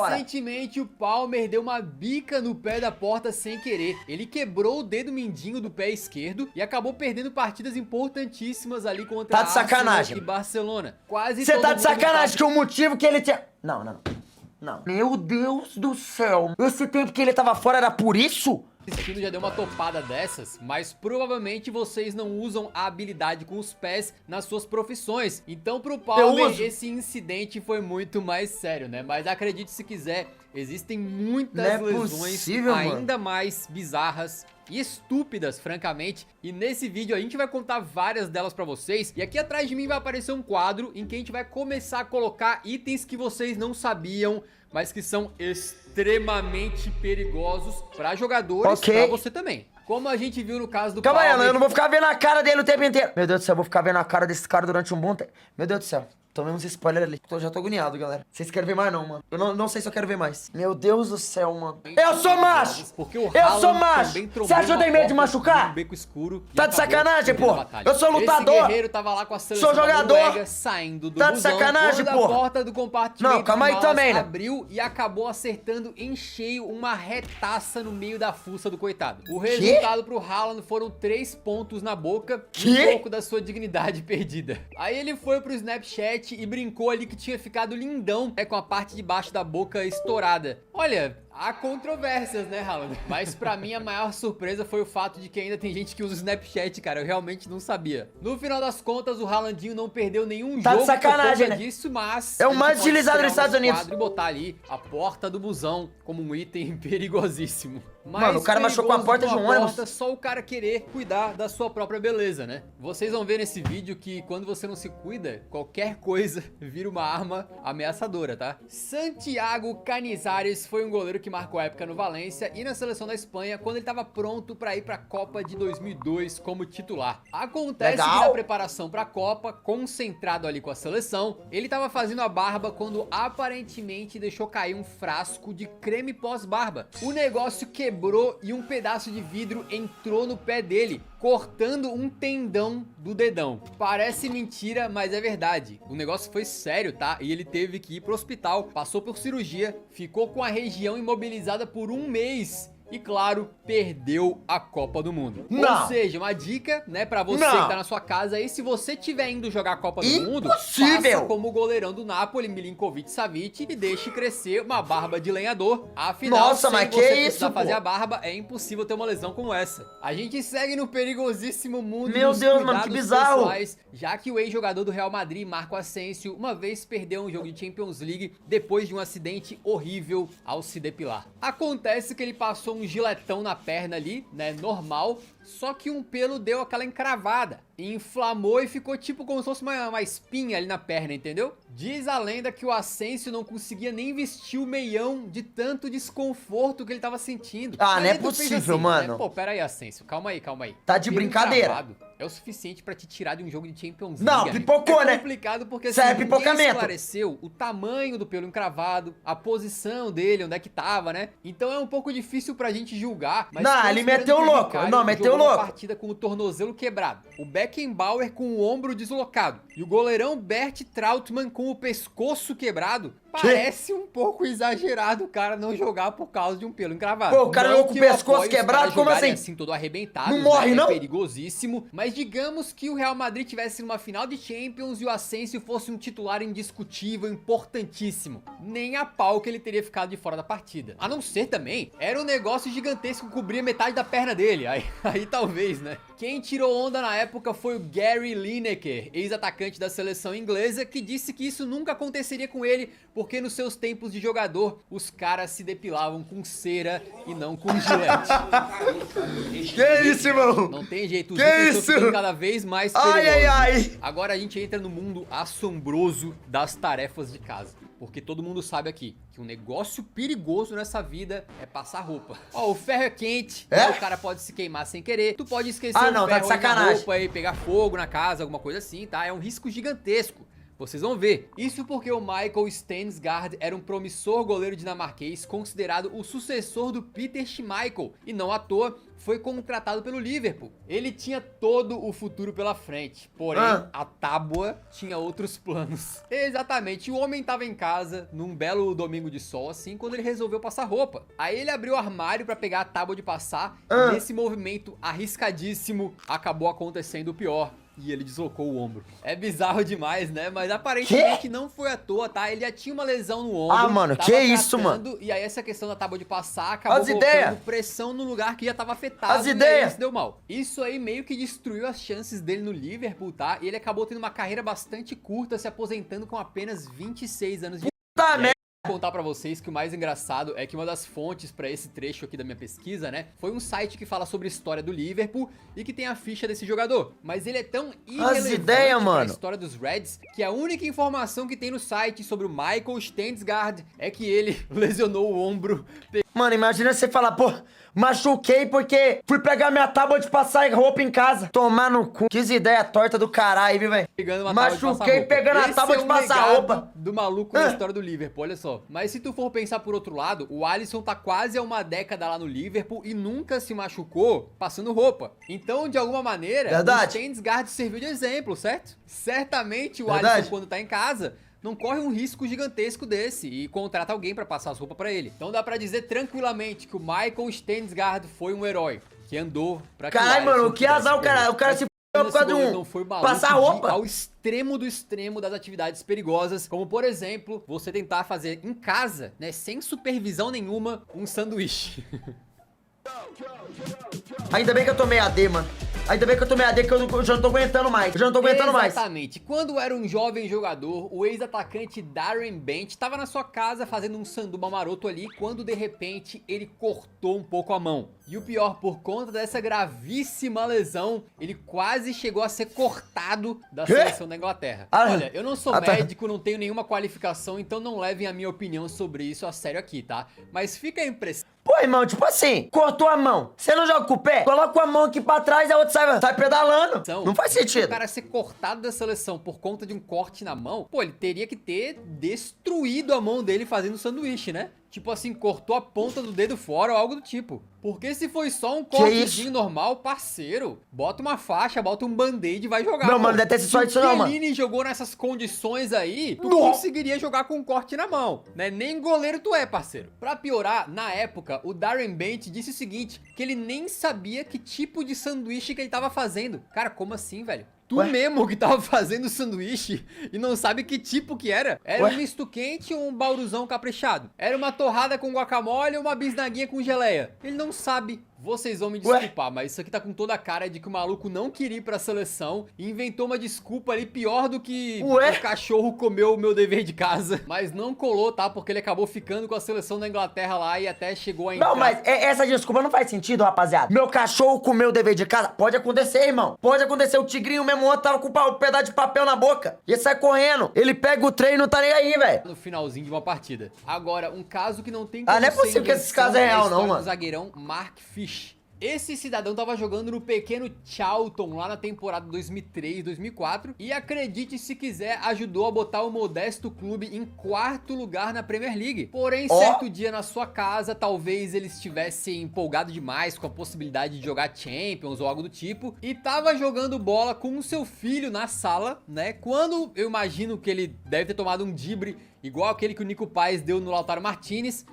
Recentemente, o Palmer deu uma bica no pé da porta sem querer. Ele quebrou o dedo mindinho do pé esquerdo e acabou perdendo partidas importantíssimas ali contra Arsenal e Barcelona. Quase Você tá de sacanagem que o motivo que ele tinha... Não. Meu Deus do céu. Esse tempo que ele tava fora era por isso? Assistindo já deu uma topada dessas, mas provavelmente vocês não usam a habilidade com os pés nas suas profissões. Então pro Palmer esse incidente foi muito mais sério, né? Mas acredite se quiser, existem muitas lesões ainda mais bizarras e estúpidas, francamente. E nesse vídeo a gente vai contar várias delas pra vocês. E aqui atrás de mim vai aparecer um quadro em que a gente vai começar a colocar itens que vocês não sabiam, mas que são extremamente perigosos pra jogadores, pra você também. Como a gente viu no caso do Calma aí, Palmer. eu não vou ficar vendo a cara dele o tempo inteiro. Meu Deus do céu, eu vou ficar vendo a cara desse cara durante um bom tempo. Meu Deus do céu. Tomei uns spoilers ali. Já tô agoniado, galera. Vocês querem ver mais não, mano? Eu não sei se eu quero ver mais. Meu Deus do céu, mano. Eu sou macho! Eu sou macho! Você acha que eu tenho medo de machucar? Beco escuro, tá de sacanagem, pô? Eu sou lutador! Esse guerreiro tava lá com a seleção sou jogador! Saindo do tá de sacanagem, pô? A porta do compartimento não, calma aí também, né? abriu e acabou acertando em cheio uma retaça no meio da fuça do coitado. O resultado pro Haaland foram 3 pontos na boca e um pouco da sua dignidade perdida. Aí ele foi pro Snapchat e brincou ali que tinha ficado lindão, com a parte de baixo da boca estourada. Olha, há controvérsias, né, Haaland? Mas pra mim a maior surpresa foi o fato de que ainda tem gente que usa o Snapchat, cara. Eu realmente não sabia. No final das contas, o Haalandinho não perdeu nenhum jogo de sacanagem, né? disso, mas é o mais utilizado nos Estados Unidos. E botar ali a porta do busão como um item perigosíssimo. Mano, o cara machucou a porta de um ônibus. Só o cara querer cuidar da sua própria beleza, né? Vocês vão ver nesse vídeo que quando você não se cuida, qualquer coisa vira uma arma ameaçadora, tá? Santiago Canizares foi um goleiro que marcou época no Valência e na seleção da Espanha quando ele estava pronto para ir para a Copa de 2002 como titular. Acontece que na preparação para a Copa, concentrado ali com a seleção, ele estava fazendo a barba quando aparentemente deixou cair um frasco de creme pós-barba. O negócio quebrou e um pedaço de vidro entrou no pé dele, cortando um tendão do dedão. Parece mentira, mas é verdade. O negócio foi sério, tá? E ele teve que ir pro hospital, passou por cirurgia, ficou com a região imobilizada por 1 mês. E claro, perdeu a Copa do Mundo. Ou seja, uma dica, né, pra você que tá na sua casa aí, se você tiver indo jogar a Copa do Mundo, faça como o goleirão do Napoli, Milinkovic Savic, e deixe crescer uma barba de lenhador. Afinal, sem você precisar fazer a barba, é impossível ter uma lesão como essa. A gente segue no perigosíssimo mundo dos cuidados pessoais, já que o ex-jogador do Real Madrid, Marco Asensio, uma vez perdeu um jogo de Champions League depois de um acidente horrível ao se depilar. Acontece que ele passou um giletão na perna ali, né, normal, só que um pelo deu aquela encravada, inflamou e ficou tipo como se fosse uma espinha ali na perna, entendeu? Diz a lenda que o Asensio não conseguia nem vestir o meião de tanto desconforto que ele tava sentindo. Ah, não é possível, mano. Né? Pô, pera aí, Asensio, calma aí. Tá de brincadeira. É o suficiente pra te tirar de um jogo de Champions League. Não, pipocou, né? É complicado porque assim, ninguém esclareceu o tamanho do pelo encravado, a posição dele, onde é que tava, né? Então é um pouco difícil pra gente julgar. Mas não, ele meteu louco. Não, meteu louco. Partida com o tornozelo quebrado. O Beckenbauer com o ombro deslocado. E o goleirão Bert Trautmann com o pescoço quebrado. Parece um pouco exagerado o cara não jogar por causa de um pelo encravado. Pô, o cara jogou com o pescoço quebrado, como assim? Assim, todo arrebentado, não morre, não? É perigosíssimo. Mas digamos que o Real Madrid tivesse numa final de Champions e o Asensio fosse um titular indiscutível, importantíssimo. Nem a pau que ele teria ficado de fora da partida. A não ser também, era um negócio gigantesco que cobria metade da perna dele. Aí talvez, né? Quem tirou onda na época foi o Gary Lineker, ex-atacante da seleção inglesa, que disse que isso nunca aconteceria com ele, porque nos seus tempos de jogador, os caras se depilavam com cera e não com gilete. Que isso, irmão? Não tem jeito, os que isso? Ficam cada vez mais perigosos. Ai. Agora a gente entra no mundo assombroso das tarefas de casa. Porque todo mundo sabe aqui que um negócio perigoso nessa vida é passar roupa. Ó, o ferro é quente, né? O cara pode se queimar sem querer. Tu pode esquecer o ferro tá de sacanagem. na roupa e pegar fogo na casa, alguma coisa assim, tá? É um risco gigantesco. Vocês vão ver. Isso porque o Michael Stensgaard era um promissor goleiro dinamarquês considerado o sucessor do Peter Schmeichel e não à toa foi contratado pelo Liverpool. Ele tinha todo o futuro pela frente, porém a tábua tinha outros planos. Exatamente, o homem estava em casa num belo domingo de sol assim quando ele resolveu passar roupa. Aí ele abriu o armário para pegar a tábua de passar e nesse movimento arriscadíssimo acabou acontecendo o pior. E ele deslocou o ombro. É bizarro demais, né? Mas aparentemente não foi à toa, tá? Ele já tinha uma lesão no ombro. Ah, mano, que isso, mano? E aí essa questão da tábua de passar acabou As ideias. colocando pressão no lugar que já tava afetado. As ideias. Isso deu mal. Isso aí meio que destruiu as chances dele no Liverpool, tá? E ele acabou tendo uma carreira bastante curta, se aposentando com apenas 26 anos de idade. Puta merda. Vou contar pra vocês que o mais engraçado é que uma das fontes pra esse trecho aqui da minha pesquisa, né, foi um site que fala sobre a história do Liverpool e que tem a ficha desse jogador. Mas ele é tão irrelevante pra história dos Reds que a única informação que tem no site sobre o Michael Stensgaard é que ele lesionou o ombro. Mano, imagina você falar, pô, machuquei porque fui pegar minha tábua de passar roupa em casa. Tomar no cu. Que ideia torta do caralho, viu, velho? Machuquei pegando a tábua de passar roupa. Do maluco na história do Liverpool, olha só. Mas se tu for pensar por outro lado, o Alisson tá quase há uma década lá no Liverpool e nunca se machucou passando roupa. Então, de alguma maneira, o Stensgaard serviu de exemplo, certo? Certamente o Alisson, quando tá em casa, não corre um risco gigantesco desse e contrata alguém pra passar as roupas pra ele. Então dá pra dizer tranquilamente que o Michael Stensgaard foi um herói que andou pra que caralho, mano, que azar o cara se por causa de não foi passar roupa ao extremo do extremo das atividades perigosas, como por exemplo, você tentar fazer em casa, né, sem supervisão nenhuma, um sanduíche. Ainda bem que eu tomei AD, mano. Ainda bem que eu tomei AD que eu já não tô aguentando mais. Exatamente. Quando era um jovem jogador, o ex-atacante Darren Bent estava na sua casa fazendo um sanduba maroto ali, quando de repente ele cortou um pouco a mão. E o pior, por conta dessa gravíssima lesão, ele quase chegou a ser cortado da seleção da Inglaterra. Olha, eu não sou médico, não tenho nenhuma qualificação, então não levem a minha opinião sobre isso a sério aqui, tá? Mas fica a impressão. Pô, irmão, tipo assim, cortou a mão. Você não joga com o pé? Coloca a mão aqui pra trás e a outra sai pedalando. Não faz sentido. O cara ser cortado da seleção por conta de um corte na mão, pô, ele teria que ter destruído a mão dele fazendo sanduíche, né? Tipo assim, cortou a ponta do dedo fora ou algo do tipo. Porque se foi só um cortezinho normal, parceiro, bota uma faixa, bota um band-aid e vai jogar. Não, mano, deve ter sido só isso não, mano. Se o Chiellini jogou nessas condições aí, tu conseguiria jogar com um corte na mão, né? Nem goleiro tu é, parceiro. Pra piorar, na época, o Darren Bent disse o seguinte, que ele nem sabia que tipo de sanduíche que ele tava fazendo. Cara, como assim, velho? Tu mesmo que tava fazendo sanduíche e não sabe que tipo que era? Era um misto quente ou um bauruzão caprichado? Era uma torrada com guacamole ou uma bisnaguinha com geleia? Ele não sabe. Vocês vão me desculpar, mas isso aqui tá com toda a cara de que o maluco não queria ir pra seleção e inventou uma desculpa ali pior do que o cachorro comeu o meu dever de casa. Mas não colou, tá? Porque ele acabou ficando com a seleção da Inglaterra lá e até chegou a entrar. Não, mas essa desculpa não faz sentido, rapaziada. Meu cachorro comeu o dever de casa. Pode acontecer, irmão. Pode acontecer. O tigrinho mesmo ontem tava com um pedaço de papel na boca. E ele sai correndo. Ele pega o trem e não tá nem aí, velho. No finalzinho de uma partida. Agora, um caso que não tem como não é possível que esse caso é real, não, mano. O zagueirão Mark Fish. Esse cidadão tava jogando no pequeno Charlton lá na temporada 2003-2004 e acredite se quiser, ajudou a botar o modesto clube em 4º lugar na Premier League. Porém, certo dia na sua casa, talvez ele estivesse empolgado demais com a possibilidade de jogar Champions ou algo do tipo e tava jogando bola com o seu filho na sala, né? Quando eu imagino que ele deve ter tomado um drible igual aquele que o Nico Paz deu no Lautaro Martinez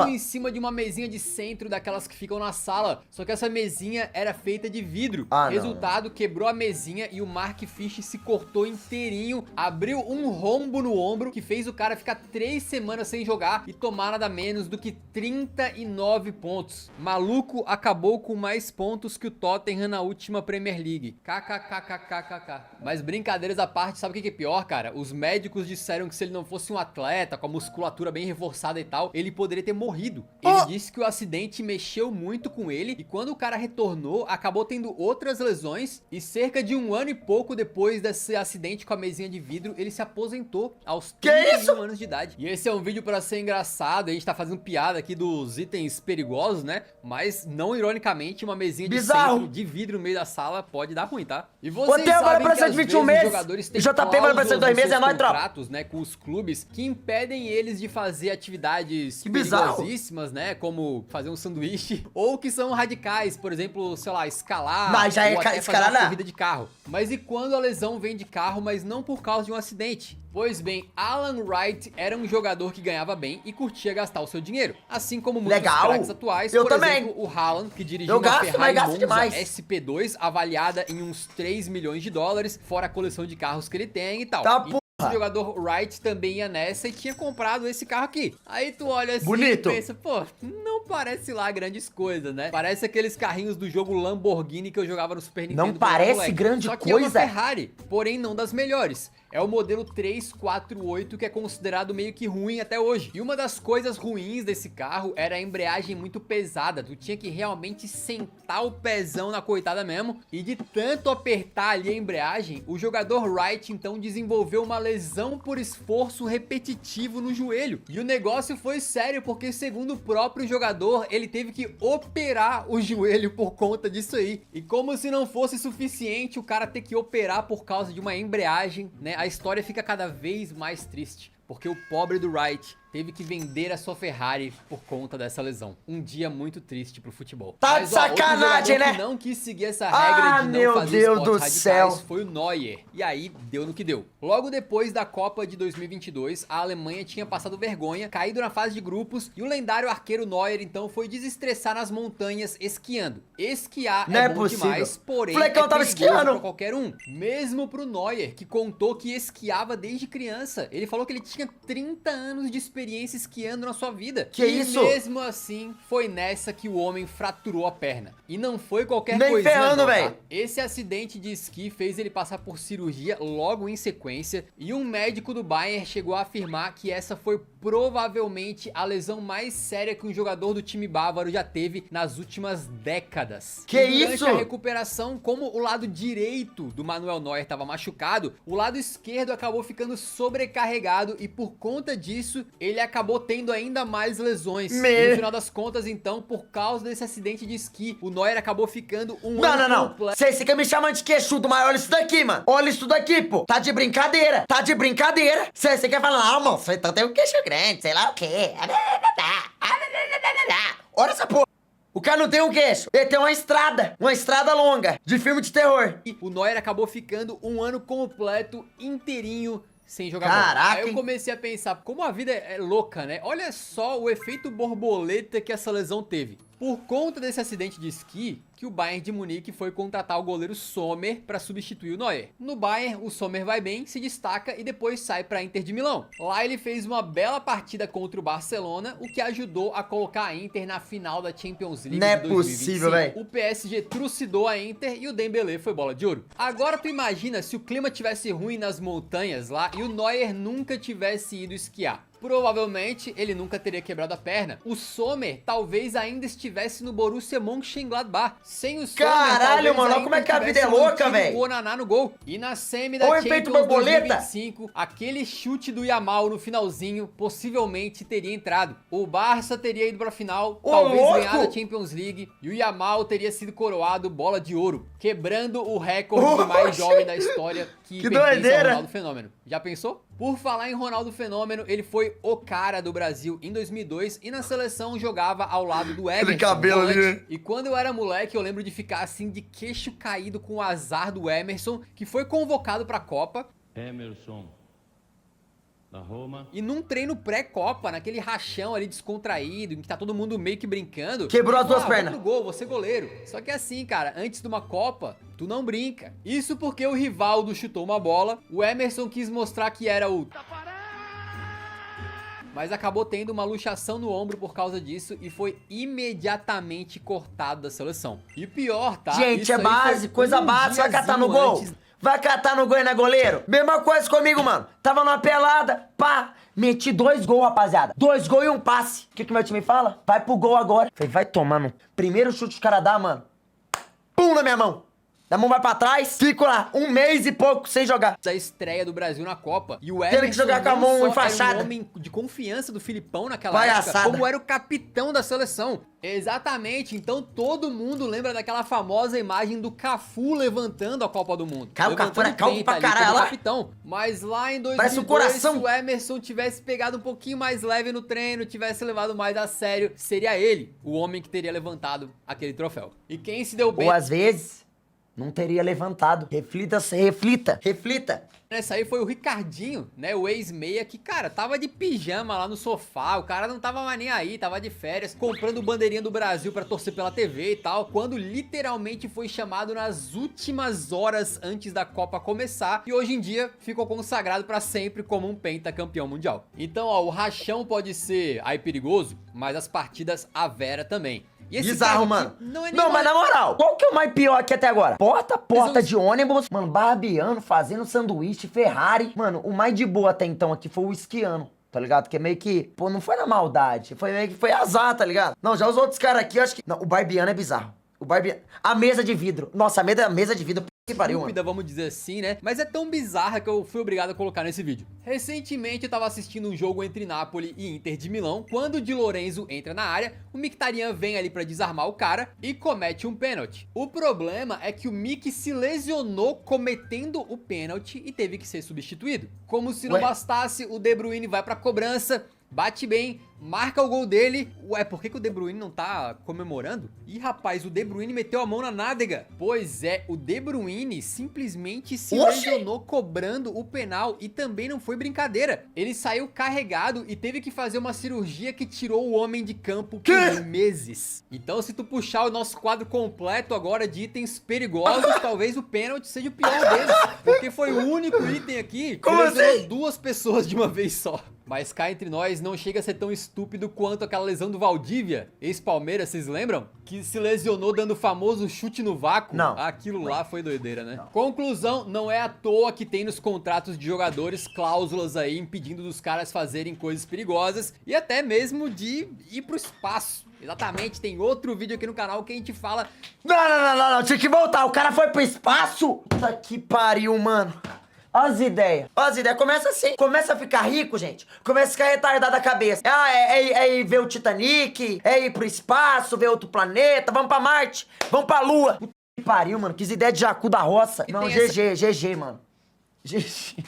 em cima de uma mesinha de centro daquelas que ficam na sala, só que essa mesinha era feita de vidro. Resultado, quebrou a mesinha e o Mark Fish se cortou inteirinho, abriu um rombo no ombro que fez o cara ficar 3 semanas sem jogar e tomar nada menos do que 39 pontos. Maluco acabou com mais pontos que o Tottenham na última Premier League. KKKKKKK. Mas brincadeiras à parte, sabe o que é pior, cara? Os médicos disseram que se ele não fosse um atleta com a musculatura bem reforçada e tal, ele poderia ter morrido. Ele disse que o acidente mexeu muito com ele e quando o cara retornou, acabou tendo outras lesões e cerca de 1 ano e pouco depois desse acidente com a mesinha de vidro, ele se aposentou aos 31 anos de idade. E esse é um vídeo pra ser engraçado, a gente tá fazendo piada aqui dos itens perigosos, né? Mas não ironicamente, uma mesinha de centro de vidro no meio da sala pode dar ruim, tá? E vocês sabem que às vezes os jogadores têm cláusulas nos seus contratos, né, com os clubes que impedem eles de fazer atividades perigosíssimas, né, como fazer um sanduíche, ou que são radicais, por exemplo, sei lá, escalar, mas já ou até escalar fazer uma corrida de carro. Mas e quando a lesão vem de carro, mas não por causa de um acidente? Pois bem, Alan Wright era um jogador que ganhava bem e curtia gastar o seu dinheiro. Assim como muitos craques atuais, por exemplo, o Haaland, que dirigiu uma Ferrari Monza SP2 avaliada em uns 3 milhões de dólares, fora a coleção de carros que ele tem e tal. O jogador Wright também ia nessa e tinha comprado esse carro aqui. Aí tu olha assim e pensa, pô, não parece lá grandes coisas, né? Parece aqueles carrinhos do jogo Lamborghini que eu jogava no Super Nintendo. Não parece grande coisa. Só que é uma Ferrari, porém não das melhores. É o modelo 348 que é considerado meio que ruim até hoje. E uma das coisas ruins desse carro era a embreagem muito pesada. Tu tinha que realmente sentar o pezão na coitada mesmo. E de tanto apertar ali a embreagem, o jogador Wright então desenvolveu uma lesão por esforço repetitivo no joelho. E o negócio foi sério porque segundo o próprio jogador, ele teve que operar o joelho por conta disso aí. E como se não fosse suficiente o cara ter que operar por causa de uma embreagem, né? A história fica cada vez mais triste, porque o pobre do Wright teve que vender a sua Ferrari por conta dessa lesão. Um dia muito triste pro futebol. Tá de sacanagem, né? Que não quis seguir essa regra de não fazer esportes radicais foi o Neuer. E aí, deu no que deu. Logo depois da Copa de 2022, a Alemanha tinha passado vergonha, caído na fase de grupos, e o lendário arqueiro Neuer, então, foi desestressar nas montanhas esquiando. Esquiar é bom demais, porém é perigoso pra qualquer um. Mesmo pro Neuer, que contou que esquiava desde criança. Ele falou que ele tinha 30 anos de experiência esquiando na sua vida. Que isso? E mesmo assim, foi nessa que o homem fraturou a perna. E não foi qualquer coisa. Nem ferrando, velho. Esse acidente de esqui fez ele passar por cirurgia logo em sequência. E um médico do Bayern chegou a afirmar que essa foi provavelmente a lesão mais séria que um jogador do time bávaro já teve nas últimas décadas. Que durante isso? a recuperação, como o lado direito do Manuel Neuer estava machucado, o lado esquerdo acabou ficando sobrecarregado e por conta disso, ele acabou tendo ainda mais lesões. E no final das contas, então, por causa desse acidente de esqui, o Neuer acabou ficando ano completo. Você fica me chamando de queixudo, mas olha isso daqui, mano. Olha isso daqui, pô. Tá de brincadeira. Tá de brincadeira. Você quer falar, moço, então tem um queixo grande, sei lá o quê. Olha essa porra. O cara não tem um queixo, ele tem uma estrada longa, de filme de terror. E o Neuer acabou ficando um ano completo, inteirinho, sem jogar bola. Aí eu comecei a pensar, como a vida é louca, né? Olha só o efeito borboleta que essa lesão teve. Por conta desse acidente de esqui, que o Bayern de Munique foi contratar o goleiro Sommer para substituir o Neuer. No Bayern, o Sommer vai bem, se destaca e depois sai para a Inter de Milão. Lá ele fez uma bela partida contra o Barcelona, o que ajudou a colocar a Inter na final da Champions League de 2025. Não é possível, velho. O PSG trucidou a Inter e o Dembélé foi bola de ouro. Agora tu imagina se o clima tivesse ruim nas montanhas lá e o Neuer nunca tivesse ido esquiar. Provavelmente ele nunca teria quebrado a perna. O Sommer talvez ainda estivesse no Borussia Mönchengladbach. Sem o Sommer, caralho, mano, olha como é que a vida é louca, velho. O Onaná no gol. E na semi da Champions 2025, aquele chute do Yamal no finalzinho possivelmente teria entrado. O Barça teria ido pra final, talvez ganhado a Champions League, e o Yamal teria sido coroado bola de ouro, quebrando o recorde de mais jovem da história que pertence ao Ronaldo Fenômeno. Já pensou? Por falar em Ronaldo Fenômeno, ele foi o cara do Brasil em 2002 e na seleção jogava ao lado do Emerson. Cabelo ali. E quando eu era moleque, eu lembro de ficar assim de queixo caído com o azar do Emerson, que foi convocado pra Copa. Emerson, da Roma. E num treino pré-Copa, naquele rachão ali descontraído, em que tá todo mundo meio que brincando. Quebrou as duas pernas. No gol, você goleiro. Só que assim, cara, antes de uma Copa, tu não brinca. Isso porque o Rivaldo chutou uma bola, o Emerson quis mostrar que era o... mas acabou tendo uma luxação no ombro por causa disso e foi imediatamente cortado da seleção. E pior, tá? Gente, é base, coisa básica, vai catar no gol. Vai catar no gol e não é goleiro? Mesma coisa comigo, mano. Tava numa pelada, pá. Meti 2 gols, rapaziada. 2 gols e um passe. O que meu time fala? Vai pro gol agora. Falei, vai tomar, mano. Primeiro chute que os caras dão, mano. Pum na minha mão. A mão vai pra trás, fico lá 1 mês e pouco sem jogar. A estreia do Brasil na Copa. E o Teve Emerson que jogar com a não mão só enfaixada. era um homem de confiança do Filipão naquela Palhaçada. época, como era o capitão da seleção. Exatamente, então todo mundo lembra daquela famosa imagem do Cafu levantando a Copa do Mundo. Cara, o Cafu era Levantando calmo peito pra ali caralho como lá. capitão. Mas lá em Parece 2002, um coração. se o Emerson tivesse pegado um pouquinho mais leve no treino, tivesse levado mais a sério, seria ele o homem que teria levantado aquele troféu. E quem se deu bem... Ou às vezes, não teria levantado. Reflita, reflita. Essa aí foi o Ricardinho, né, o ex-meia que, cara, tava de pijama lá no sofá, o cara não tava mais nem aí, tava de férias, comprando bandeirinha do Brasil pra torcer pela TV e tal, quando literalmente foi chamado nas últimas horas antes da Copa começar e hoje em dia ficou consagrado pra sempre como um pentacampeão mundial. Então, ó, o rachão pode ser aí perigoso, mas as partidas a vera também. E esse Bizarro, cara aqui mano. não é nem Não, mas na moral, qual que é o mais pior aqui até agora? Porta de ônibus, mano, barbeando, fazendo sanduíche, Ferrari. Mano, o mais de boa até então aqui foi o esquiano, tá ligado? Que é meio que, pô, não foi na maldade, foi meio que foi azar, tá ligado? Não, já os outros caras aqui, eu acho que... Não, o barbeano é bizarro. O barbeano... A mesa de vidro. Nossa, a mesa de vidro... Que pariu, mano. Estúpida, vamos dizer assim, né? Mas é tão bizarra que eu fui obrigado a colocar nesse vídeo. Recentemente eu tava assistindo um jogo entre Napoli e Inter de Milão. Quando o Di Lorenzo entra na área, o Mkhitaryan vem ali pra desarmar o cara e comete um pênalti. O problema é que o Mik se lesionou cometendo o pênalti e teve que ser substituído. Como se não bastasse, o De Bruyne vai pra cobrança, bate bem, marca o gol dele. Ué, por que o De Bruyne não tá comemorando? Ih, rapaz, o De Bruyne meteu a mão na nádega. Pois é, o De Bruyne simplesmente se lesionou cobrando o penal e também não foi brincadeira. Ele saiu carregado e teve que fazer uma cirurgia que tirou o homem de campo por meses. Então, se tu puxar o nosso quadro completo agora de itens perigosos, talvez o pênalti seja o pior deles. Porque foi o único item aqui que lesionou 2 pessoas de uma vez só. Mas cá entre nós, não chega a ser tão estúpido quanto aquela lesão do Valdívia, ex-Palmeiras, vocês lembram? Que se lesionou dando o famoso chute no vácuo. Não. Aquilo lá foi doideira, né? Não. Conclusão, não é à toa que tem nos contratos de jogadores cláusulas aí impedindo dos caras fazerem coisas perigosas e até mesmo de ir pro espaço. Exatamente, tem outro vídeo aqui no canal que a gente fala... Não, tinha que voltar, o cara foi pro espaço? Puta que pariu, mano. Olha as ideias. Começa assim. Começa a ficar rico, gente. Começa a ficar retardado a cabeça. É ir ver o Titanic, é ir pro espaço, ver outro planeta, vamos pra Marte, vamos pra Lua. Puta que pariu, mano. Que ideia de Jacu da roça. Não, GG, mano. GG.